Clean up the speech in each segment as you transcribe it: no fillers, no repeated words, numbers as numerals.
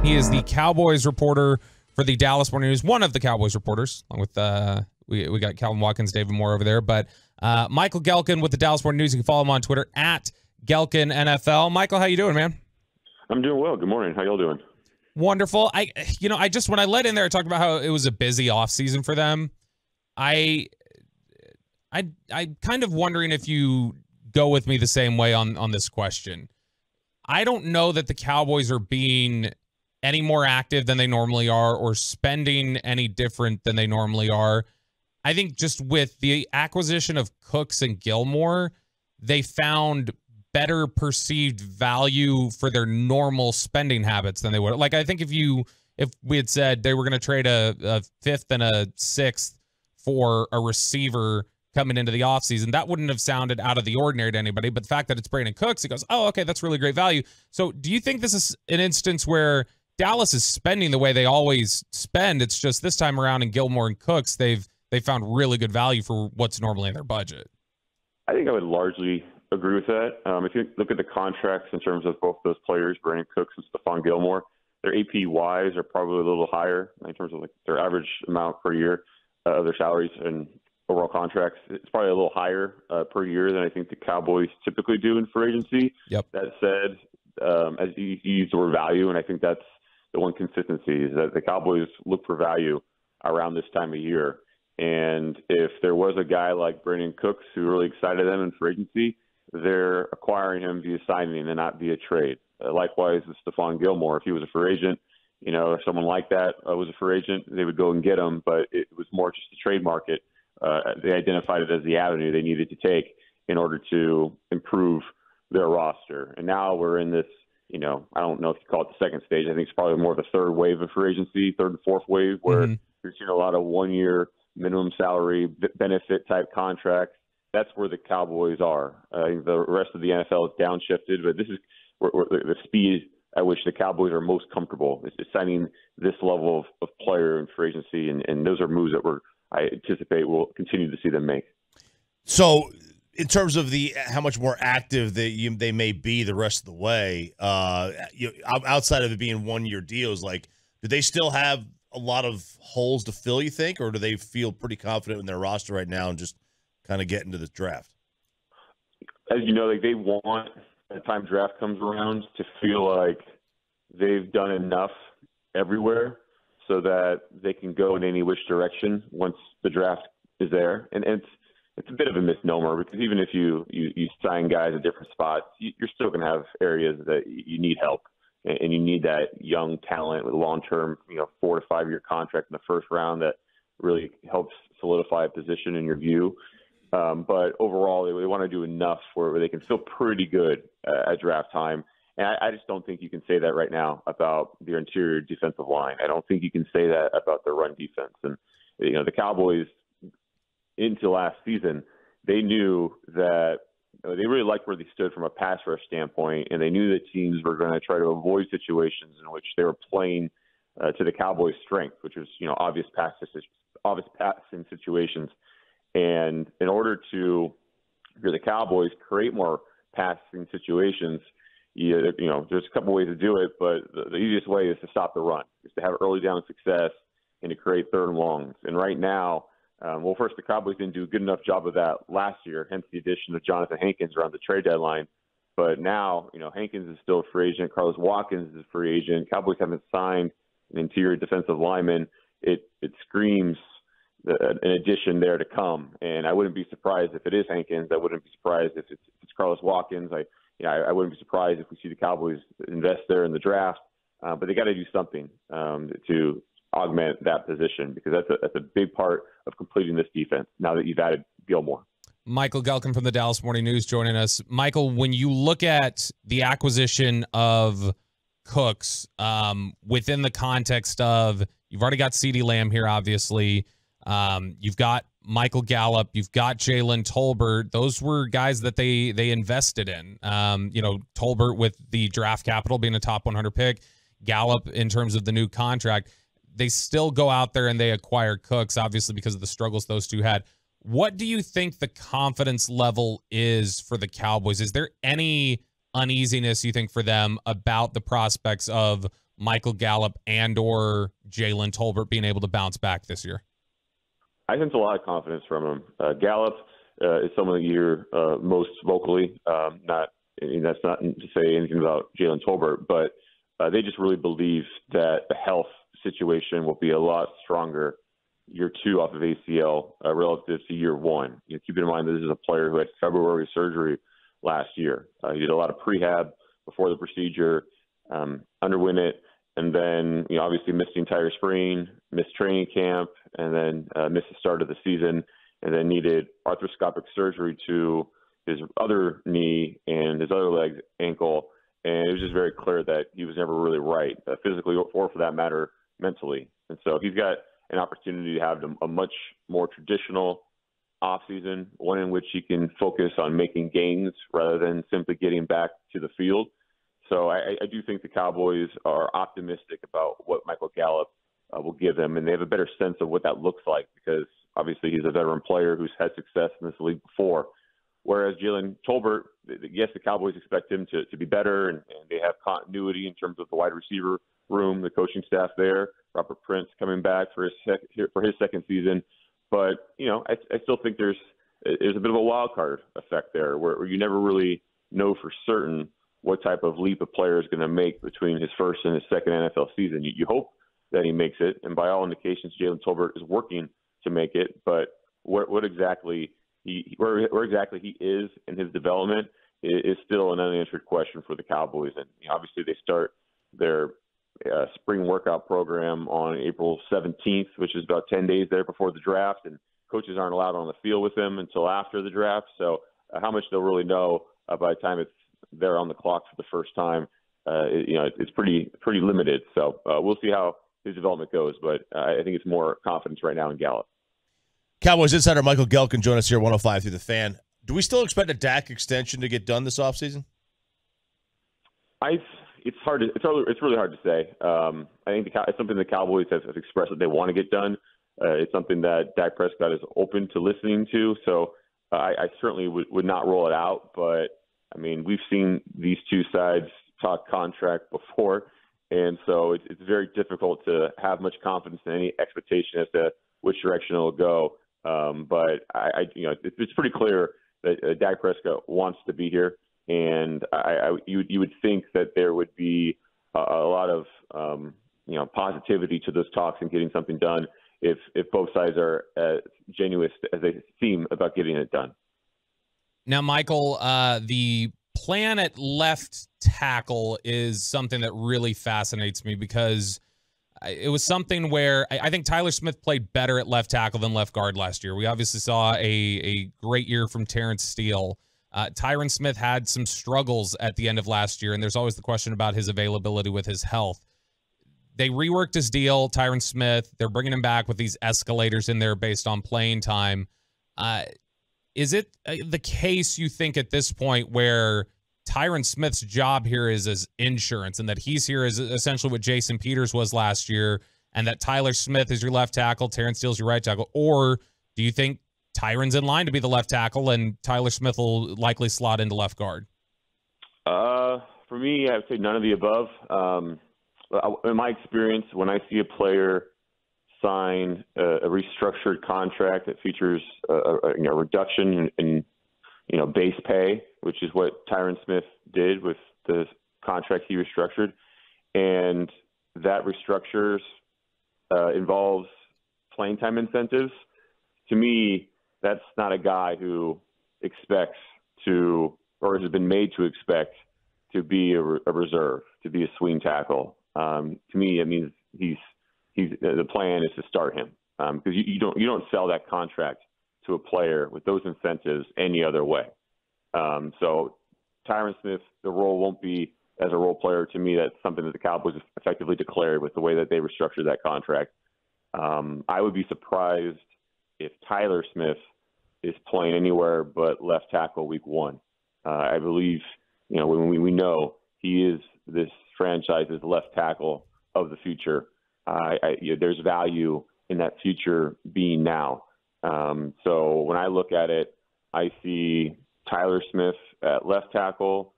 He is the Cowboys reporter for the Dallas Morning News, one of the Cowboys reporters, along with we got Calvin Watkins, David Moore over there. But Michael Gehlken with the Dallas Morning News. You can follow him on Twitter at Gehlken NFL. Michael, how you doing, man? I'm doing well. Good morning. How y'all doing? Wonderful. I just when I let in there, I talked about how it was a busy offseason for them. I kind of wondering if you go with me the same way on this question. I don't know that the Cowboys are being any more active than they normally are or spending any different than they normally are. I think just with the acquisition of Cooks and Gilmore, they found better perceived value for their normal spending habits than they would. Like, I think if we had said they were going to trade a fifth and a sixth for a receiver coming into the offseason, that wouldn't have sounded out of the ordinary to anybody. But the fact that it's Brandon Cooks, it goes, oh, okay, that's really great value. So do you think this is an instance where Dallas is spending the way they always spend? It's just this time around in Gilmore and Cooks, they found really good value for what's normally in their budget. I think I would largely agree with that. If you look at the contracts in terms of both those players, Brandon Cooks and Stephon Gilmore, their APYs are probably a little higher in terms of like their average amount per year of their salaries and overall contracts. It's probably a little higher per year than I think the Cowboys typically do in free agency. Yep. That said, as you use the word value, and I think that's the one consistency, is that the Cowboys look for value around this time of year. And if there was a guy like Brandon Cooks who really excited them in free agency, they're acquiring him via signing and not via trade. Likewise with Stephon Gilmore, if he was a free agent, if someone like that was a free agent, they would go and get him, but it was more just the trade market. They identified it as the avenue they needed to take in order to improve their roster. And now we're in this, I don't know if you call it the second stage. I think it's probably more of a third wave of free agency, third and fourth wave, where you're seeing a lot of one-year minimum salary benefit type contracts. That's where the Cowboys are. The rest of the NFL is downshifted, but this is where the speed at which the Cowboys are most comfortable is signing this level of player in free agency, and those are moves that I anticipate we'll continue to see them make. So, in terms of how much more active they may be the rest of the way, outside of it being one-year deals, like, do they still have a lot of holes to fill, you think, or do they feel pretty confident in their roster right now and just kind of get into the draft? As you know, like, they want, by the time draft comes around, to feel like they've done enough everywhere so that they can go in any which direction once the draft is there. And it's a bit of a misnomer, because even if you sign guys at different spots, you're still going to have areas that you need help, and you need that young talent with long-term, 4 to 5 year contract in the first round that really helps solidify a position in your view. But overall, they want to do enough where they can feel pretty good at draft time. And I just don't think you can say that right now about their interior defensive line. I don't think you can say that about their run defense. And, the Cowboys into last season, they knew that they really liked where they stood from a pass rush standpoint, and they knew that teams were going to try to avoid situations in which they were playing to the Cowboys' strength, which was, obvious passing situations. And in order to, for the Cowboys, create more passing situations, there's a couple ways to do it, but the easiest way is to stop the run, is to have early down success and to create third and longs. And right now, first, the Cowboys didn't do a good enough job of that last year, hence the addition of Jonathan Hankins around the trade deadline. But now, Hankins is still a free agent. Carlos Watkins is a free agent. Cowboys haven't signed an interior defensive lineman. It screams an addition there to come. And I wouldn't be surprised if it is Hankins. I wouldn't be surprised if it's Carlos Watkins. I wouldn't be surprised if we see the Cowboys invest there in the draft. But they got to do something to augment that position, because that's a big part of completing this defense now that you've added Gilmore. Michael Gehlken from the Dallas Morning News joining us. Michael, when you look at the acquisition of Cooks within the context of, you've already got CeeDee Lamb here, obviously. You've got Michael Gallup. You've got Jalen Tolbert. Those were guys that they invested in. Tolbert with the draft capital being a top 100 pick. Gallup in terms of the new contract. They still go out there and they acquire Cooks, obviously, because of the struggles those two had. What do you think the confidence level is for the Cowboys? Is there any uneasiness, you think, for them about the prospects of Michael Gallup and or Jalen Tolbert being able to bounce back this year? I sense a lot of confidence from him. Gallup is someone that you hear most vocally. That's not to say anything about Jalen Tolbert, but they just really believe that the health situation will be a lot stronger year 2 off of ACL relative to year 1. Keep in mind that this is a player who had February surgery last year. He did a lot of prehab before the procedure, underwent it, and then obviously missed the entire spring, missed training camp, and then missed the start of the season, and then needed arthroscopic surgery to his other knee and his other leg, ankle, and it was just very clear that he was never really right, physically or for that matter, mentally. And so he's got an opportunity to have a much more traditional offseason, one in which he can focus on making gains rather than simply getting back to the field. So I do think the Cowboys are optimistic about what Michael Gallup will give them, and they have a better sense of what that looks like because obviously he's a veteran player who's had success in this league before. Whereas Jalen Tolbert, yes, the Cowboys expect him to be better, and they have continuity in terms of the wide receiver room, the coaching staff there. Robert Prince coming back for his second season, but I still think there's a bit of a wild card effect there, where you never really know for certain what type of leap a player is going to make between his first and his second NFL season. You hope that he makes it, and by all indications, Jalen Tolbert is working to make it. But where exactly he is in his development is still an unanswered question for the Cowboys. And obviously, they start their spring workout program on April 17th, which is about 10 days there before the draft, and coaches aren't allowed on the field with him until after the draft. So how much they'll really know by the time they're on the clock for the first time, it's pretty limited. So we'll see how his development goes, but I think it's more confidence right now in Gallup. Cowboys insider Michael Gehlken join us here, 105 through the Fan. Do we still expect a Dak extension to get done this offseason? It's really hard to say. I think it's something the Cowboys have expressed that they want to get done. It's something that Dak Prescott is open to listening to. So I certainly would not roll it out. But I mean, we've seen these two sides talk contract before, and so it's very difficult to have much confidence in any expectation as to which direction it'll go. But it's pretty clear that Dak Prescott wants to be here. And you would think that there would be a lot of positivity to those talks and getting something done if both sides are as genuine as they seem about getting it done. Now, Michael, the plan at left tackle is something that really fascinates me because it was something where I think Tyler Smith played better at left tackle than left guard last year. We obviously saw a great year from Terence Steele. Tyron Smith had some struggles at the end of last year, and there's always the question about his availability with his health. They reworked his deal, Tyron Smith. They're bringing him back with these escalators in there based on playing time. Is it the case, you think, at this point where Tyron Smith's job here is as insurance and that he's here as essentially what Jason Peters was last year and that Tyler Smith is your left tackle, Terence Steele's your right tackle? Or do you think Tyron's in line to be the left tackle and Tyler Smith will likely slot into left guard? For me, I would say none of the above. In my experience, when I see a player sign a restructured contract that features a reduction in base pay, which is what Tyron Smith did with the contract he restructured, and that restructures involves playing time incentives, to me, that's not a guy who expects to or has been made to expect to be a reserve, to be a swing tackle. To me, it means the plan is to start him because you don't sell that contract to a player with those incentives any other way. So Tyron Smith, the role won't be as a role player. To me, that's something that the Cowboys effectively declared with the way that they restructured that contract. I would be surprised if Tyler Smith is playing anywhere but left tackle week one. I believe, when we know he is this franchise's left tackle of the future, there's value in that future being now. So when I look at it, I see Tyler Smith at left tackle,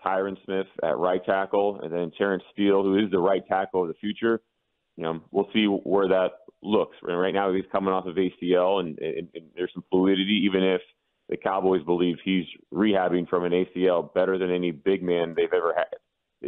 Tyron Smith at right tackle, and then Terence Steele, who is the right tackle of the future. We'll see where that looks. Right now, he's coming off of ACL, and there's some fluidity, even if the Cowboys believe he's rehabbing from an ACL better than any big man they've ever had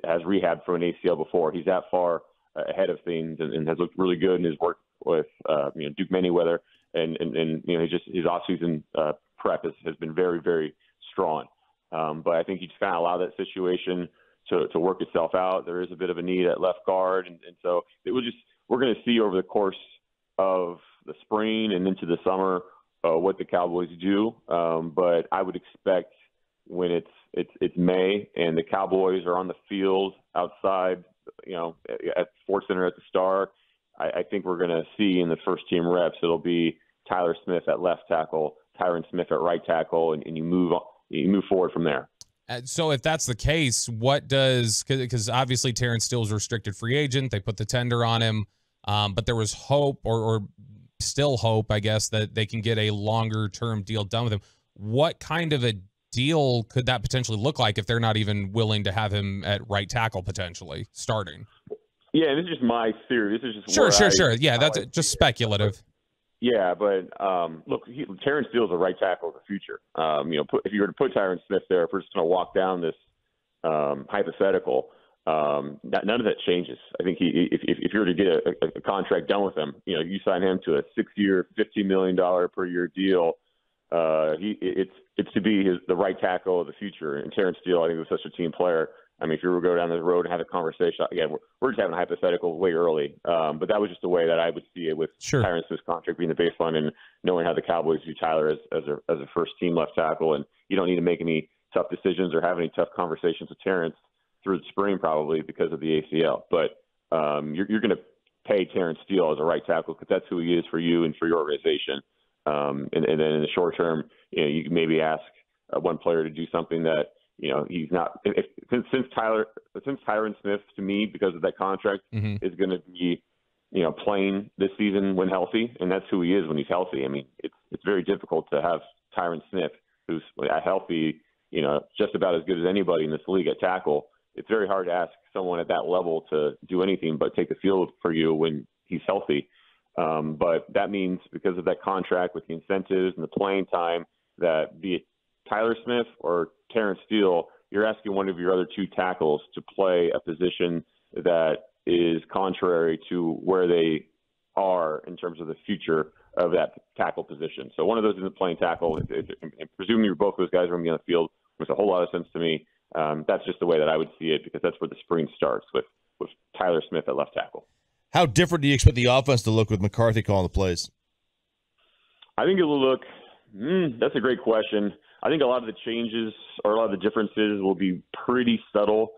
has rehabbed from an ACL before. He's that far ahead of things and has looked really good in his work with Duke Manyweather, and his offseason prep has been very, very strong. But I think you just kind of allow that situation to work itself out. There is a bit of a need at left guard, and so we're going to see over the course of the spring and into the summer what the Cowboys do. But I would expect when it's May and the Cowboys are on the field outside, at Sports Center at the Star, I think we're going to see in the first team reps it'll be Tyler Smith at left tackle, Tyron Smith at right tackle, and you move forward from there. So if that's the case, because obviously Terence Steele's a restricted free agent, they put the tender on him, but there was hope or still hope, I guess, that they can get a longer term deal done with him. What kind of a deal could that potentially look like if they're not even willing to have him at right tackle potentially starting? Yeah, and this is just my theory. This is just sure. Yeah, that's just speculative. Yeah, but look, Terence Steele is a right tackle of the future. If you were to put Tyron Smith there, if we're just going to walk down this hypothetical, none of that changes. I think if you were to get a contract done with him, you sign him to a 6-year, $50 million per year deal. It's to be the right tackle of the future. And Terence Steele, I think, was such a team player. I mean, if you were to go down the road and have a conversation, again, we're just having a hypothetical way early. But that was just the way that I would see it with Tyron Smith's contract being the baseline and knowing how the Cowboys view Tyler as a first team left tackle. And you don't need to make any tough decisions or have any tough conversations with Terence through the spring probably because of the ACL. But you're going to pay Terence Steele as a right tackle because that's who he is for you and for your organization. And then in the short term, you can maybe ask one player to do something that, he's not. Since Tyron Smith, to me, because of that contract, is going to be, playing this season when healthy, and that's who he is when he's healthy. I mean, it's very difficult to have Tyron Smith, who's healthy, just about as good as anybody in this league at tackle. It's very hard to ask someone at that level to do anything but take the field for you when he's healthy. But that means because of that contract with the incentives and the playing time, that be it Tyler Smith or Terence Steele, you're asking one of your other two tackles to play a position that is contrary to where they are in terms of the future of that tackle position. So one of those isn't playing tackle. Presuming both those guys are going to be on the field, makes a whole lot of sense to me. That's just the way that I would see it because that's where the spring starts with Tyler Smith at left tackle. How different do you expect the offense to look with McCarthy calling the plays? I think it will look that's a great question. I think a lot of the changes or a lot of the differences will be pretty subtle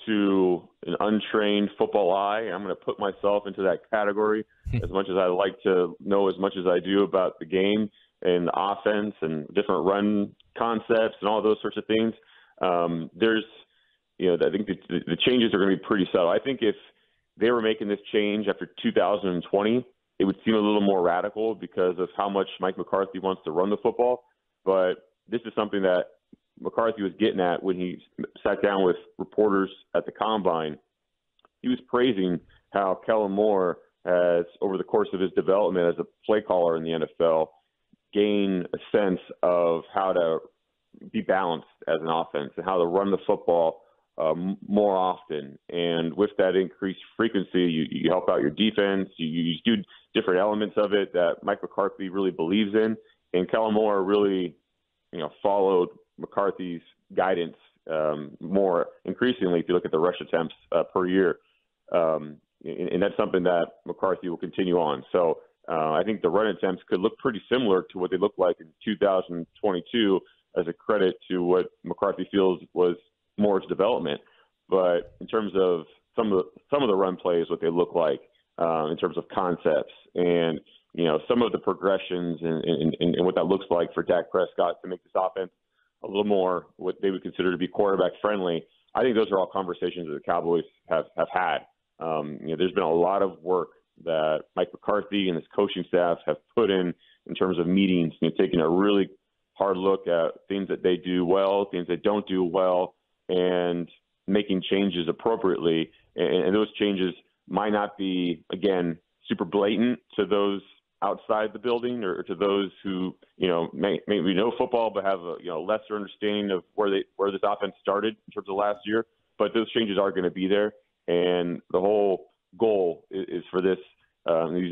to an untrained football eye. I'm going to put myself into that category as much as I like to know as much as I do about the game and the offense and different run concepts and all those sorts of things. I think the changes are going to be pretty subtle. I think if they were making this change after 2020, it would seem a little more radical because of how much Mike McCarthy wants to run the football. But this is something that McCarthy was getting at when he sat down with reporters at the Combine. He was praising how Kellen Moore has, over the course of his development as a play caller in the NFL, gained a sense of how to be balanced as an offense and how to run the football more often. And with that increased frequency, you help out your defense. You do different elements of it that Mike McCarthy really believes in. And Kellen Moore really, followed McCarthy's guidance more increasingly if you look at the rush attempts per year. And that's something that McCarthy will continue on. So I think the run attempts could look pretty similar to what they looked like in 2022 as a credit to what McCarthy feels was Moore's development. But in terms of some of the run plays, what they look like in terms of concepts and, some of the progressions and what that looks like for Dak Prescott to make this offense a little more what they would consider to be quarterback friendly. I think those are all conversations that the Cowboys have had. There's been a lot of work that Mike McCarthy and his coaching staff have put in terms of meetings, taking a really hard look at things that they do well, things they don't do well, and making changes appropriately. And those changes might not be, again, super blatant to those outside the building or to those who, maybe know football but have a lesser understanding of where this offense started in terms of last year. But those changes are going to be there, and the whole goal is for this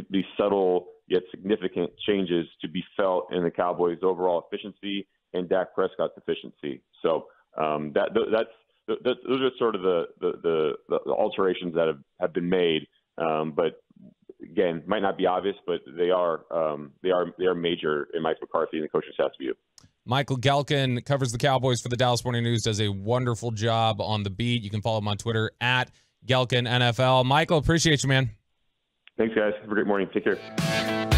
these subtle yet significant changes to be felt in the Cowboys' overall efficiency and Dak Prescott's efficiency. So those are sort of the alterations that have been made, but again, might not be obvious, but they are major in Mike McCarthy and the coaching staff's view. Michael Gehlken covers the Cowboys for the Dallas Morning News, does a wonderful job on the beat. You can follow him on Twitter at Gehlken NFL. Michael, appreciate you, man. Thanks, guys. Have a great morning. Take care.